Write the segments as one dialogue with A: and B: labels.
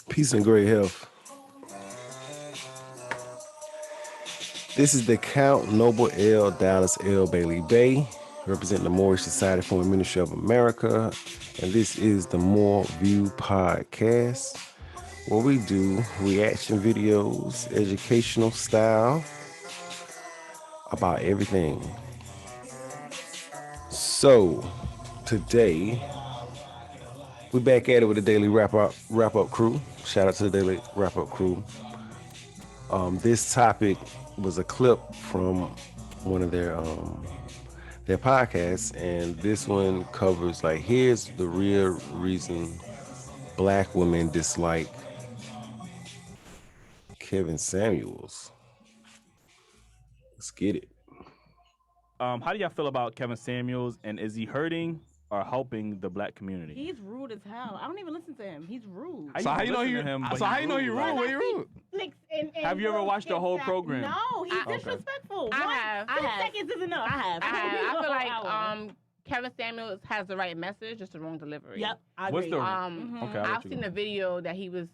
A: Peace and great health. This is the Count Noble L. Dallas L. Bailey Bay, representing the Moorish Society for the Ministry of America. And this is the Moorvue podcast, where we do reaction videos, educational style, about everything. So, today, we're back at it with the Daily Wrap-Up crew. Shout out to the Daily Wrap-Up crew. This topic was a clip from one of their podcasts, and this one covers like, here's the real reason Black women dislike Kevin Samuels. Let's get it.
B: How do y'all feel about Kevin Samuels, and is he hurting or helping the Black community?
C: He's rude as hell. I don't even listen to him. He's rude.
B: So how you know he rude?
D: Where you rude?
B: Have you ever watched the whole program?
C: No, he's disrespectful.
E: I have.
C: 10 seconds is enough.
E: I feel like Kevin Samuels has the right message, just the wrong delivery.
C: Yep, I agree.
B: What's the
E: Okay, I've seen the video that he was.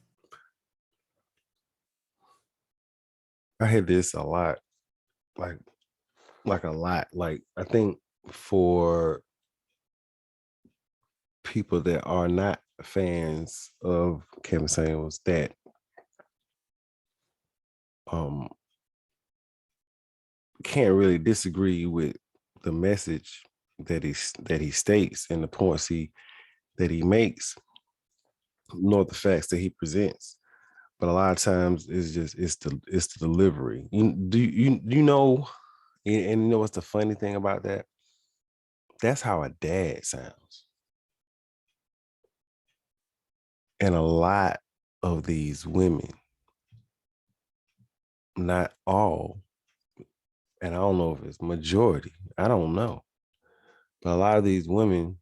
A: I hear this a lot, like a lot. Like, I think for people that are not fans of Kevin Samuels, that can't really disagree with the message that he states and the points that he makes, nor the facts that he presents. But a lot of times it's the delivery. You know, and you know what's the funny thing about that? That's how a dad sounds. And a lot of these women, not all, and I don't know if it's majority, I don't know, but a lot of these women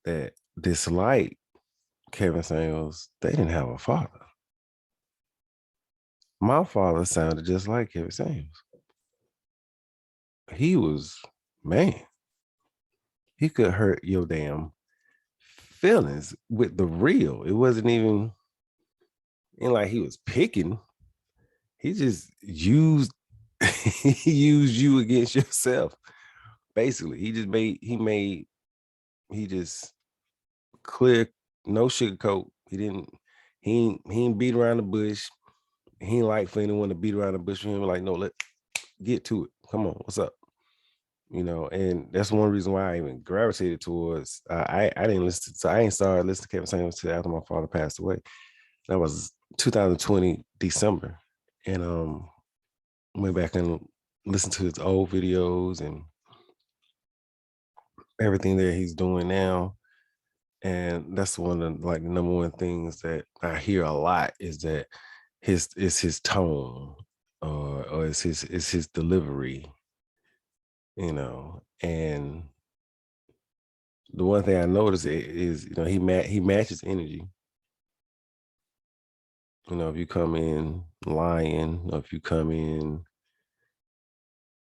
A: that dislike Kevin Samuels, they didn't have a father. My father sounded just like Kevin Samuels. He was, man, he could hurt your damn feelings with the real. It wasn't even like he was picking. He just used you against yourself. Basically, he just clear, no sugarcoat. He ain't beat around the bush. He ain't like for anyone to beat around the bush for him. Like, no, let's get to it. Come on, what's up? You know, and that's one reason why I even gravitated towards. I didn't listen. So I ain't started listening to Kevin Samuels until after my father passed away. That was 2020 December, and went back and listened to his old videos and everything that he's doing now. And that's one of the number one things that I hear a lot is that his tone or it's his delivery, you know. And the one thing I noticed is, you know, he matches energy. You know, if you come in lying, or if you come in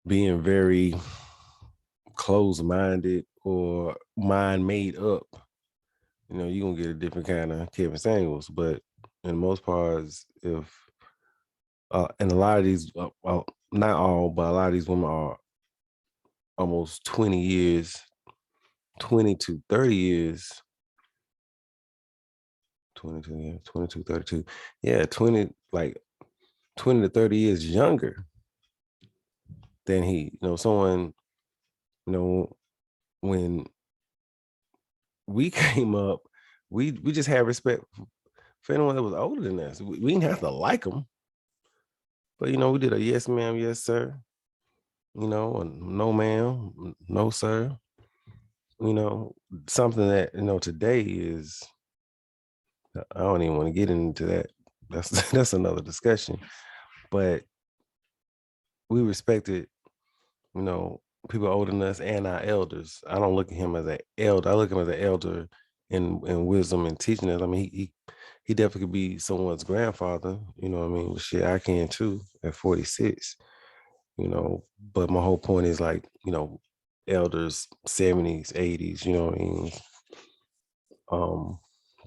A: being very closed-minded or mind made up, you know, you're gonna get a different kind of Kevin Samuels. But in most parts, if and a lot of these, not all, but a lot of these women are almost 20 years, 20 to 30 years, 22, 32, yeah, 20 to 30 years younger than he. You know, someone, you know, when we came up, we just had respect for anyone that was older than us. We didn't have to like them, but, you know, we did a yes ma'am, yes sir, you know, a no ma'am, no sir. You know, something that, you know, today is, I don't even want to get into that. That's another discussion. But we respected, you know, people older than us and our elders. I don't look at him as an elder. I look at him as an elder in wisdom and teaching us. I mean, he definitely could be someone's grandfather, you know what I mean? Well, shit, I can too at 46, you know. But my whole point is, like, you know, elders, 70s, 80s, you know what I mean?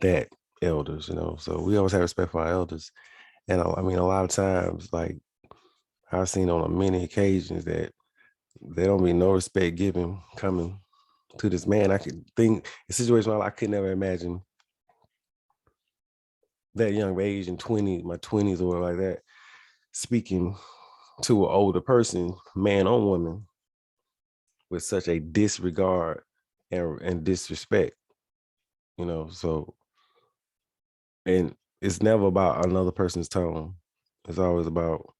A: That elders, so we always have respect for our elders. And I mean, a lot of times, like I've seen on many occasions that there don't be no respect given coming to this man. I could think a situation where I could never imagine that young age in my 20s or like that, speaking to an older person, man or woman, with such a disregard and disrespect, so, and it's never about another person's tone. It's always about,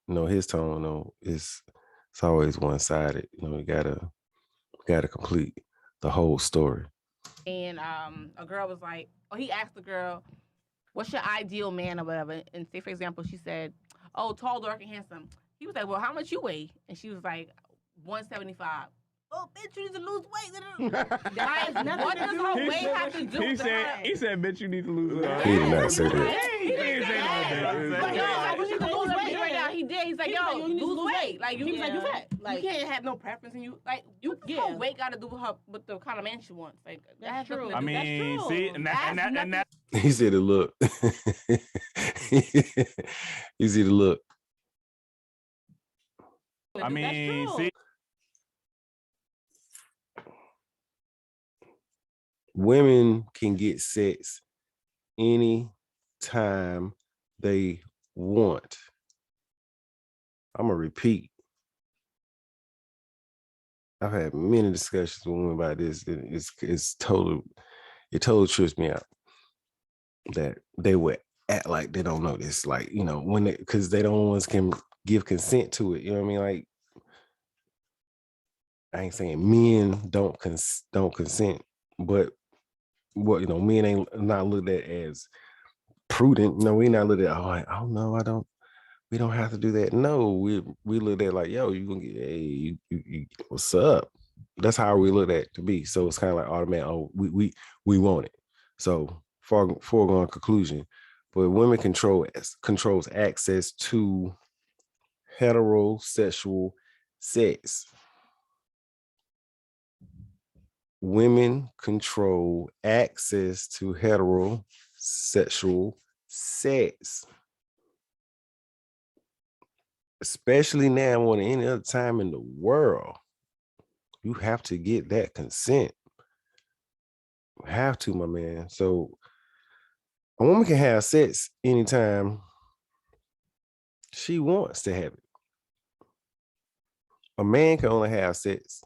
A: his tone, it's always one-sided. You gotta complete the whole story.
E: And a girl was like, he asked the girl, what's your ideal man or whatever? And say, for example, she said, oh, tall, dark, and handsome. He was like, well, how much you weigh? And she was like, 175. Oh, bitch, you need to lose weight. What does her weight have to do with that?
D: He said, bitch, you need to lose weight.
A: He did not say that.
E: He didn't say that. But yo, I want you to lose weight right now. He did. He's like, yo, you need to lose weight. Like,
C: He was like, you fat.
E: You can't have no preference in you. Like, her weight got to do with the kind of man she wants. Like,
C: That's true.
B: I mean,
C: That's
B: see,
C: true.
B: and that
A: He said it look. You see the look.
B: I mean,
C: true.
B: see.
A: Women can get sex any time they want. I'm gonna repeat. I've had many discussions with women about this. It totally trips me out that they would act like they don't know this. Like, because they don't always can give consent to it. You know what I mean? Like, I ain't saying men don't consent, but what men ain't not looked at as prudent. No, we not looked at. Oh no, we don't have to do that. No, we looked at like, yo, you gonna get, hey, you what's up? That's how we looked at to be. So it's kind of like automatic. Oh, we want it. So foregone conclusion. But women controls access to heterosexual sex. Women control access to heterosexual sex. Especially now more than any other time in the world. You have to get that consent. You have to, my man. So a woman can have sex anytime she wants to have it. A man can only have sex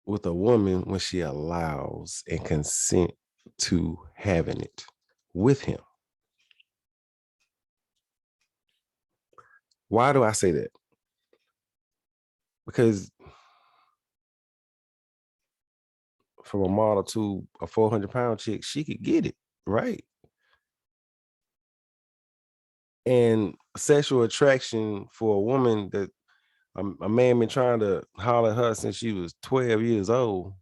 A: with a woman when she allows and consent to having it with him. Why do I say that? Because from a model to a 400-pound chick, she could get it, right? And sexual attraction for a woman that a man been trying to holler at her since she was 12 years old.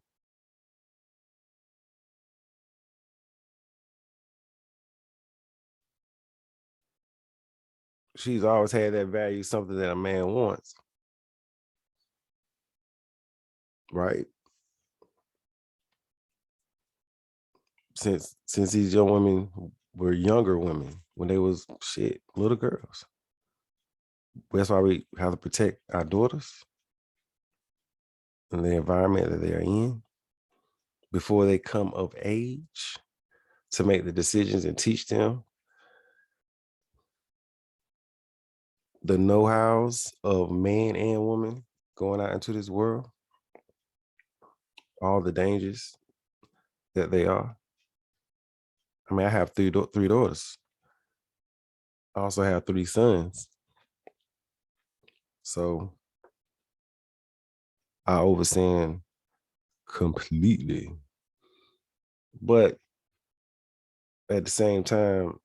A: She's always had that value, something that a man wants. Right? Since these young women were younger women, when they was little girls. That's why we have to protect our daughters and the environment that they are in before they come of age, to make the decisions and teach them the know-hows of man and woman going out into this world, all the dangers that they are. I mean, I have three daughters. I also have 3 sons. So I overstand completely. But at the same time,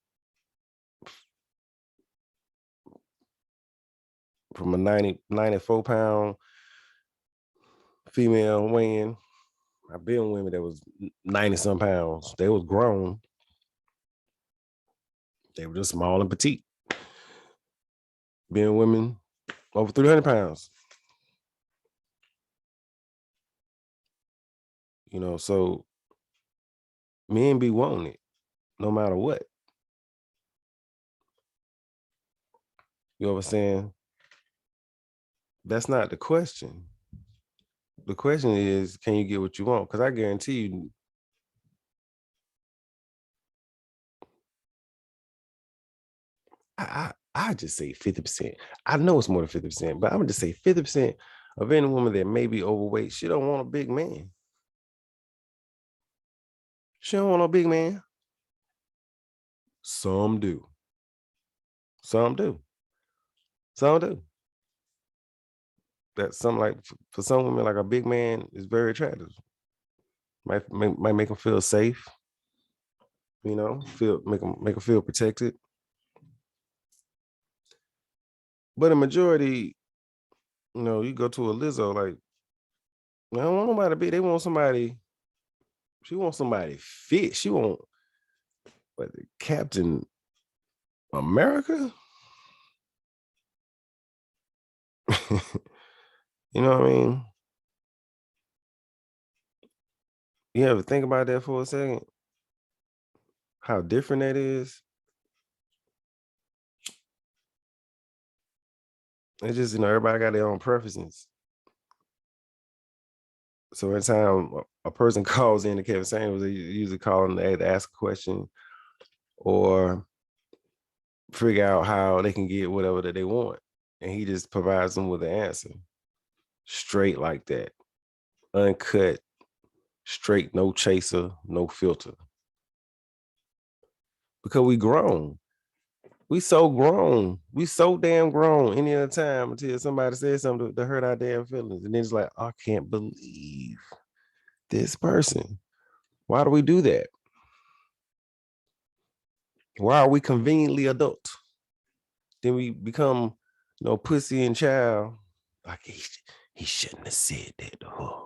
A: from a 94-pound female weighing, I've been with women that was 90-some pounds. They was grown. They were just small and petite. Being women over 300 pounds. So Men be wanting it no matter what. You know what I'm saying? That's not the question. The question is, can you get what you want? Because I guarantee you, I just say 50%. I know it's more than 50%, but I'm gonna just say 50% of any woman that may be overweight, she don't want a big man. She don't want a big man. Some do. Some do. Some do. That's something like for some women, like a big man is very attractive. Might make them feel safe. You know, make them feel protected. But a majority, you know, you go to a Lizzo, like, I don't want nobody big. They want somebody. She wants somebody fit. She want what, Captain America. You know what I mean? You ever think about that for a second? How different that is? It's just, you know, everybody got their own preferences. So every time a person calls in to Kevin Samuels, they usually call them to ask a question or figure out how they can get whatever that they want. And he just provides them with the answer. Straight like that. Uncut, straight, no chaser, no filter. Because we grown. We so grown. We so damn grown any other time until somebody says something to hurt our damn feelings. And then it's like, I can't believe this person. Why do we do that? Why are we conveniently adult? Then we become, you know, pussy and child. Like he shouldn't have said that to her.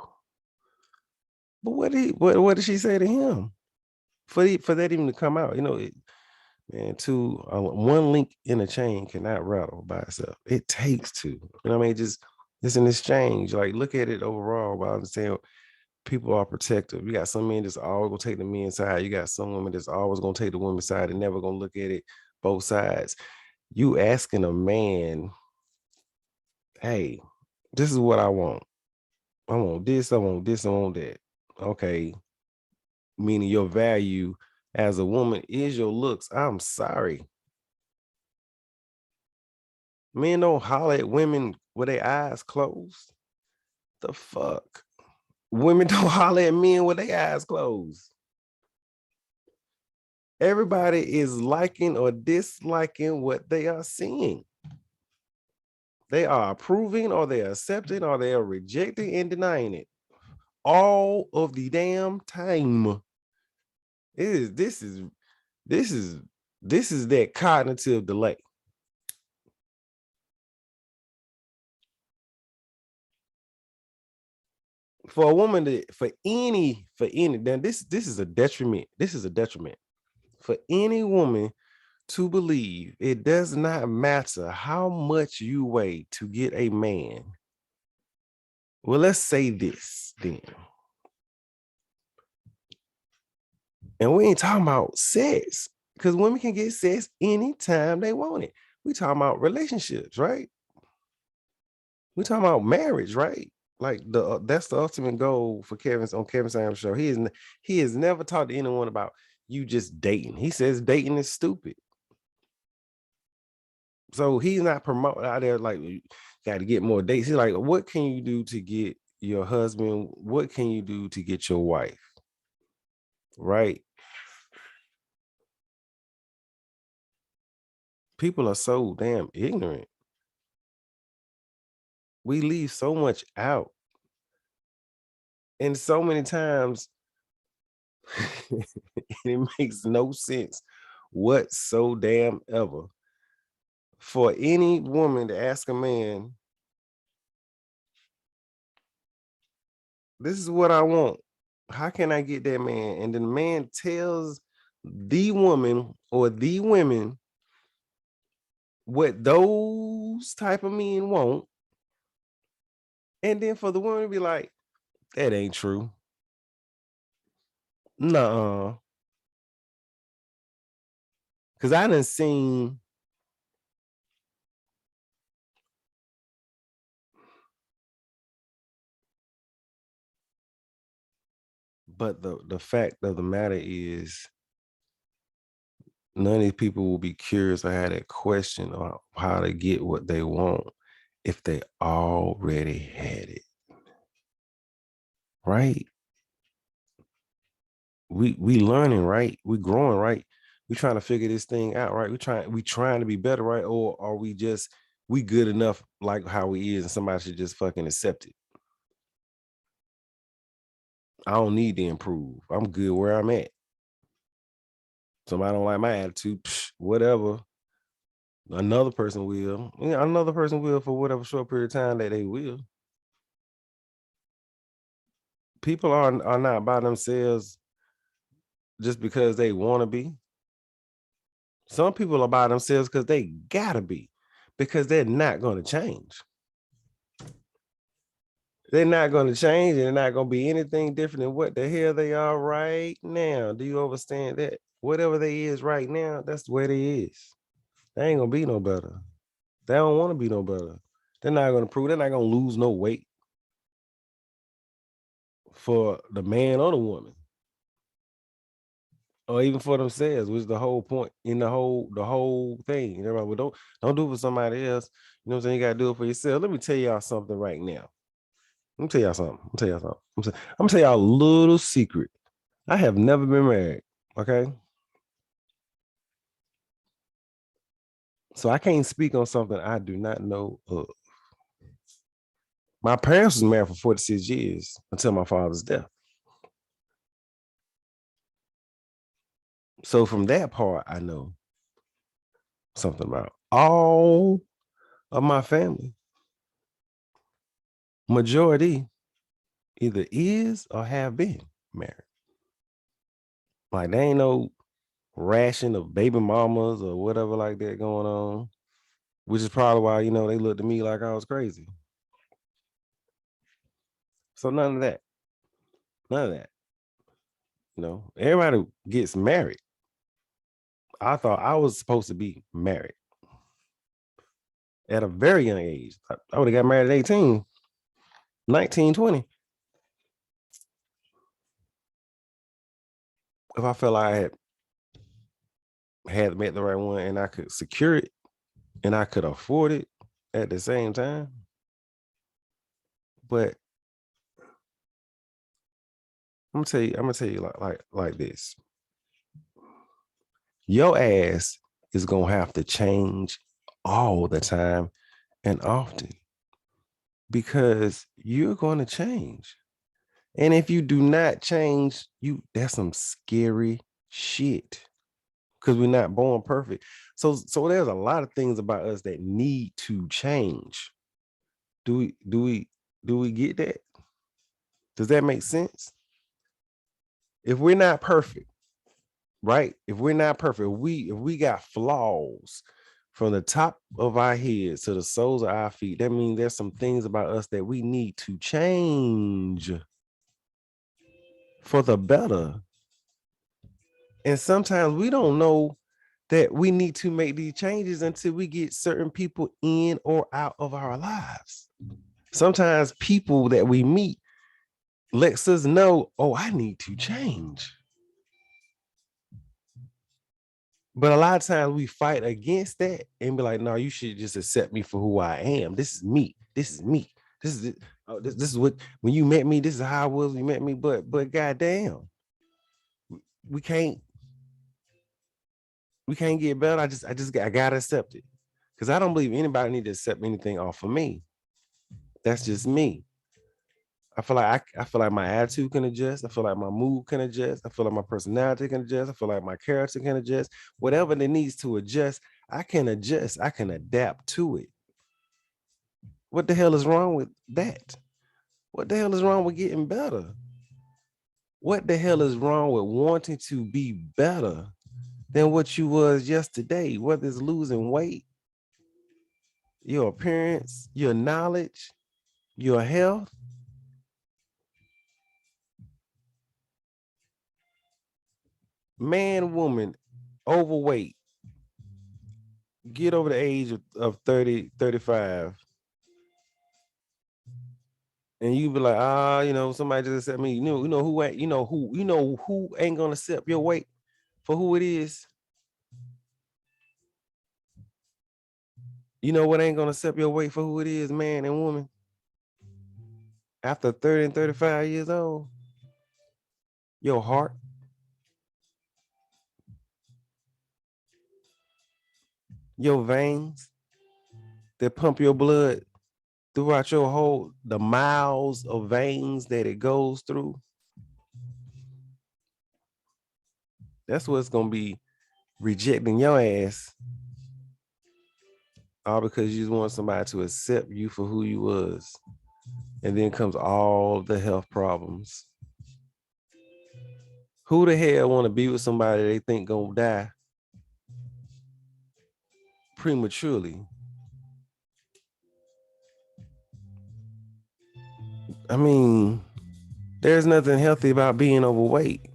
A: But what did she say to him? For that even to come out, you know, man, one link in a chain cannot rattle by itself. It takes two. You know what I mean? Just it's an exchange. Like, look at it overall. But I understand people are protective. You got some men that's always gonna take the men's side. You got some women that's always gonna take the women's side and never gonna look at it both sides. You asking a man, hey, this is what I want. I want this, I want this, I want that. Okay. Meaning your value as a woman is your looks. I'm sorry. Men don't holler at women with their eyes closed. The fuck? Women don't holler at men with their eyes closed. Everybody is liking or disliking what they are seeing. They are approving or they're accepting or they are rejecting and denying it. All of the damn time. This is that cognitive delay. For a woman to for any then this is a detriment. This is a detriment for any woman to believe it does not matter how much you weigh to get a man. Well, let's say this then. And we ain't talking about sex because women can get sex anytime they want it. We talking about relationships, right? We talking about marriage, right? Like that's the ultimate goal for Kevin Samuels' show. He has never talked to anyone about you just dating. He says dating is stupid. So he's not promoting out there like you got to get more dates. He's like, what can you do to get your husband? What can you do to get your wife? Right? People are so damn ignorant. We leave so much out. And so many times it makes no sense what so damn ever for any woman to ask a man, this is what I want. How can I get that man? And then the man tells the woman or the women what those type of men want. And then for the woman to be like, that ain't true. Nuh-uh. Because I done seen but the fact of the matter is none of these people will be curious or have that question or how to get what they want if they already had it. Right? We learning, right? We growing, right? We trying to figure this thing out, right? We trying to be better, right? Or are we good enough like how we is and somebody should just fucking accept it? I don't need to improve. I'm good where I'm at. Somebody don't like my attitude, whatever. Another person will. Yeah, another person will for whatever short period of time that they will. People are not by themselves just because they want to be. Some people are by themselves because they gotta be, because they're not going to change. They're not going to change, and they're not going to be anything different than what the hell they are right now. Do you understand that? Whatever they is right now, that's the way they is. They ain't gonna be no better. They don't want to be no better. They're not gonna prove. They're not gonna lose no weight for the man or the woman, or even for themselves, which is the whole point in the whole thing. Everybody, well, don't do it for somebody else. You know what I'm saying? You gotta do it for yourself. Let me tell y'all something right now. Let me tell y'all something. I'm gonna tell y'all a little secret. I have never been married. Okay. So I can't speak on something I do not know of. My parents was married for 46 years until my father's death. So from that part, I know something about all of my family. Majority either is or have been married. Like there ain't no ration of baby mamas or whatever like that going on, which is probably why, they looked at me like I was crazy. So none of that. None of that. Everybody gets married. I thought I was supposed to be married at a very young age. I would have got married at 18, 19, 20. If I felt like I had met the right one and I could secure it and I could afford it at the same time. But I'm gonna tell you like this. Your ass is gonna have to change all the time and often, because you're gonna change. And if you do not change, that's some scary shit. Because we're not born perfect. So there's a lot of things about us that need to change. Do we get that? Does that make sense? If we're not perfect, right? If we're not perfect, if we got flaws from the top of our heads to the soles of our feet, that means there's some things about us that we need to change for the better. And sometimes we don't know that we need to make these changes until we get certain people in or out of our lives. Sometimes people that we meet lets us know, oh, I need to change. But a lot of times we fight against that and be like, no, you should just accept me for who I am. This is me. This is me. This is it. Oh, this is what, when you met me, this is how I was when you met me. But goddamn, we can't get better. I gotta accept it. Because I don't believe anybody need to accept anything off of me. That's just me. I feel like my attitude can adjust. I feel like my mood can adjust. I feel like my personality can adjust. I feel like my character can adjust. Whatever that needs to adjust, I can adjust. I can adapt to it. What the hell is wrong with that? What the hell is wrong with getting better? What the hell is wrong with wanting to be better than what you was yesterday? Whether it's losing weight, your appearance, your knowledge, your health. Man, woman, overweight, get over the age of 30, 35, and you be like, somebody just accept me. You know who ain't, who ain't gonna accept your weight for who it is. You know what ain't gonna accept your weight for who it is, man and woman. After 30 and 35 years old, your heart. Your veins that pump your blood throughout the miles of veins that it goes through. That's what's gonna be rejecting your ass. All because you just want somebody to accept you for who you was. And then comes all the health problems. Who the hell want to be with somebody they think gonna die prematurely? I mean, there's nothing healthy about being overweight.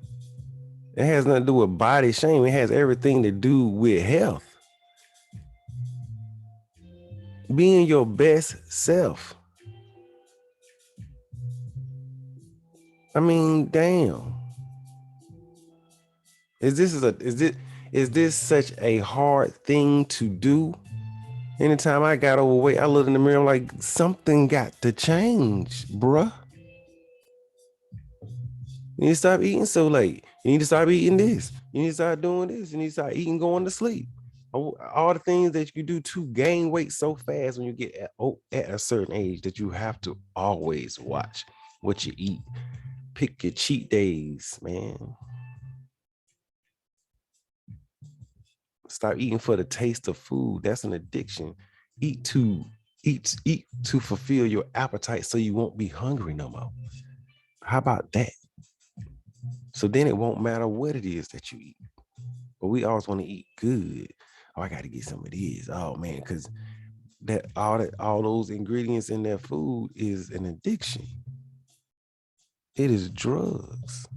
A: It has nothing to do with body shame. It has everything to do with health. Being your best self. I mean, damn. Is this such a hard thing to do? Anytime I got overweight, I look in the mirror, I'm like, something got to change, bruh. You need to stop eating so late. You need to stop eating this. You need to start doing this. You need to start eating, going to sleep. All the things that you do to gain weight so fast when you get at a certain age that you have to always watch what you eat. Pick your cheat days, man. Stop eating for the taste of food. That's an addiction. Eat to fulfill your appetite so you won't be hungry no more. How about that? So then it won't matter what it is that you eat. But we always want to eat good. Oh, I got to get some of this. Oh man, because all those ingredients in that food is an addiction. It is drugs.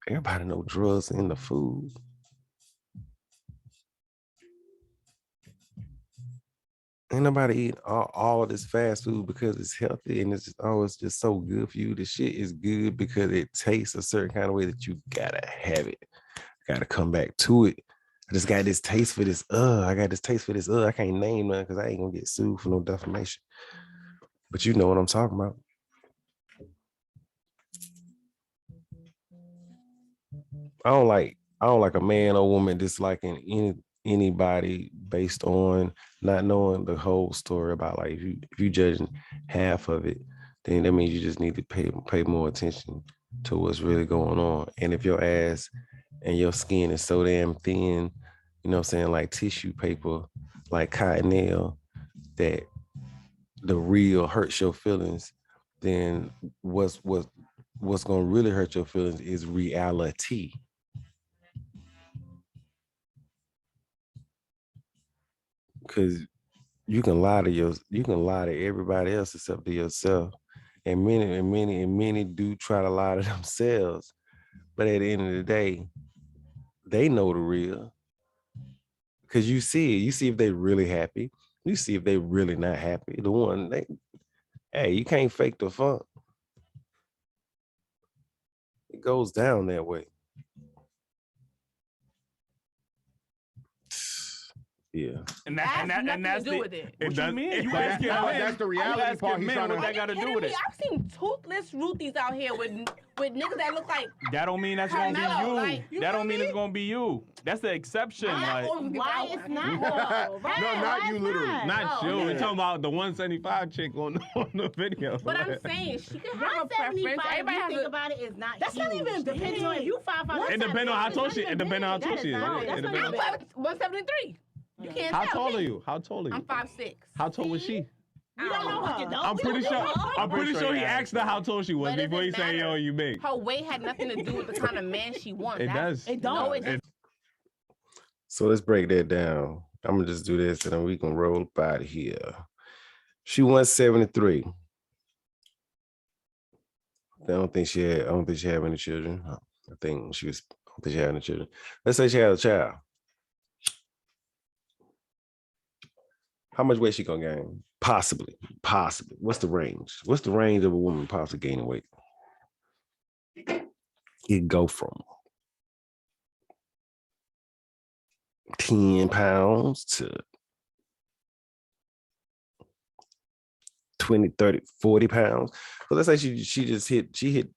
A: Everybody know drugs in the food. Ain't nobody eating all this fast food because it's healthy and it's just so good for you. The shit is good because it tastes a certain kind of way that you gotta have it. Gotta come back to it. I just got this taste for this. I got this taste for this. I can't name none because I ain't gonna get sued for no defamation. But you know what I'm talking about. I don't like a man or woman disliking anybody based on not knowing the whole story about, like, if you judging half of it, then that means you just need to pay more attention to what's really going on. And if your ass and your skin is so damn thin, you know what I'm saying, like tissue paper, like cottonelle, that the real hurts your feelings, then what's gonna really hurt your feelings is reality. Because you can lie to everybody else except to yourself. And many do try to lie to themselves. But at the end of the day, they know the real. Because you see it. You see if they really happy. You see if they really not happy. You can't fake the funk. It goes down that way. Yeah.
B: And
E: That's
B: that's
E: nothing to do
B: the,
E: with it.
B: What you mean? You
D: That's
B: asking
D: the-
B: men?
D: that's the reality
B: you asking
D: part he's
B: men
D: trying
B: what
D: to-
B: that got to do with it?
E: I've seen toothless Ruthie's out here with niggas that look like.
B: That don't mean that's gonna be
E: Carmelo,
B: you.
E: like, you
B: That
E: know
B: don't mean
E: what I
B: it's gonna be you. That's the exception. Like,
C: Why it's not though? Right?
D: No, not
C: Why
D: you,
C: it's
D: literally.
C: not?
D: Not you.
E: Oh,
D: We're
E: yeah.
D: talking about the 175 chick on the video.
E: But I'm saying she can have a
C: 175.
E: preference. Everybody
C: You
E: has
C: think
E: a.
C: about it, is not.
E: That's not
C: huge.
E: even
C: Depending on if you 5'5".
D: It depends on how tall she. It depends on how tall she is.
C: No,
D: It
C: that's not
D: depends.
C: even
E: I'm 173. You can't
D: How
E: tell
D: tall
E: me.
D: are you? How tall are you?
E: I'm 5'6".
D: How tall was she?
C: You don't know her.
D: I'm pretty sure he asked her how tall she was
E: But it
D: before he
E: doesn't
D: said,
E: matter.
D: "Yo, you big."
E: Her weight had nothing to do with the kind of man she wants.
D: It does.
C: It
E: No,
C: don't.
E: it doesn't.
A: So let's break that down. I'm gonna just do this and then we can roll up out of here. She 173. I don't think she had any children. I don't think she had any children. Let's say she had a child. How much weight she gonna gain? Possibly. What's the range? What's the range of a woman possibly gaining weight? It go from 10 pounds to 20, 30, 40 pounds. So let's say she hit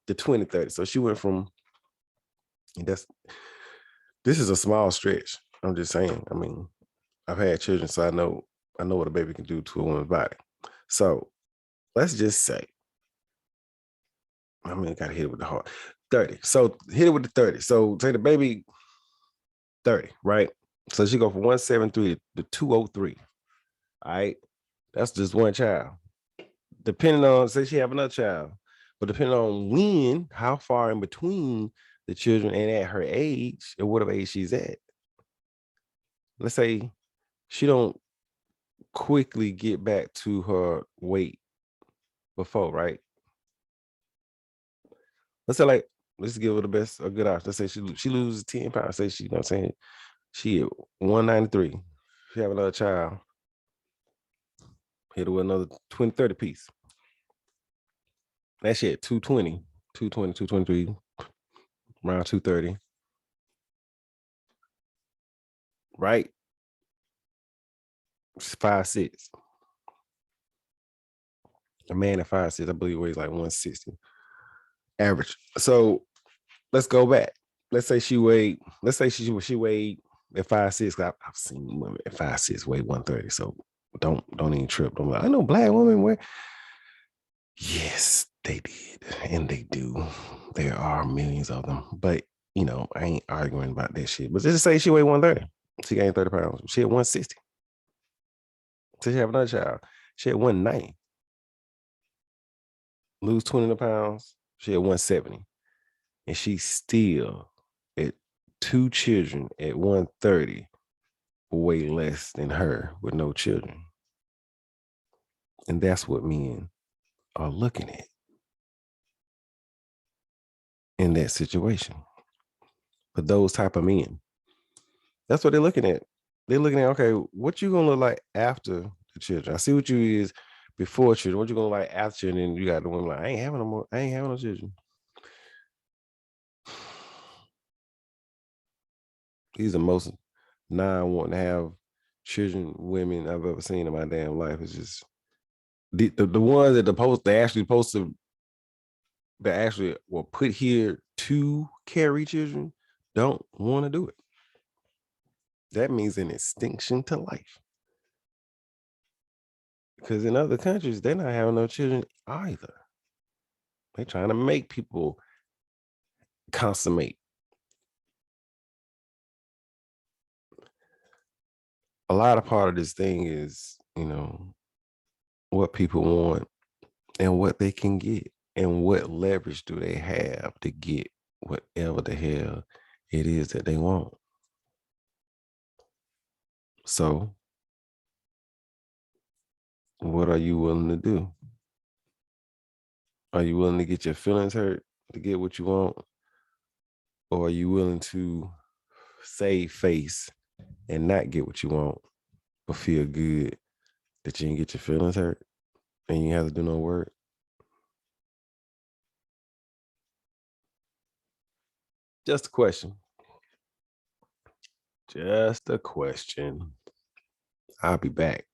A: the 20, 30. So she went from, and this is a small stretch. I'm just saying. I mean, I've had children, so I know what a baby can do to a woman's body. So let's just say, I mean, I gotta hit it with the heart. 30. So hit it with the 30. So say the baby 30, right? So she go from 173 to 203. All right. That's just one child. Depending on, say she have another child, but depending on when, how far in between the children and at her age, or whatever age she's at. Let's say she don't quickly get back to her weight before, right? Let's say let's give her a good option. Let's say she loses 10 pounds. Say she, you know what I'm saying? She at 193. She have another child. Hit her with another 20, 30 piece. That shit 220, 223, around 230. Right? 5'6". A man at 5'6", I believe weighs like 160. Average. So let's go back. Let's say she weighed at 5'6". I've seen women at 5'6" weigh 130. So don't even trip. Don't I know black women wear. Yes, they did, and they do. There are millions of them, but you know, I ain't arguing about that shit. But just say she weighed 130. She gained 30 pounds. She had 160. So she have another child. She had 190. Lose 20 pounds. She had 170. And she's still at 2 children at 130, way less than her with no children. And that's what men are looking at in that situation. For those type of men, that's what they're looking at. They're looking at, okay, what you gonna look like after the children? I see what you is before children. What you gonna look like after children? And you got the woman like, I ain't having no children. These are most non-wanting to have children women I've ever seen in my damn life. It's just the ones that actually were put here to carry children don't want to do it. That means an extinction to life. Because in other countries, they're not having no children either. They're trying to make people consummate. A lot of part of this thing is, you know, what people want and what they can get and what leverage do they have to get whatever the hell it is that they want. So, what are you willing to do? Are you willing to get your feelings hurt to get what you want? Or are you willing to save face and not get what you want, but feel good that you didn't get your feelings hurt and you have to do no work? Just a question. Just a question. I'll be back.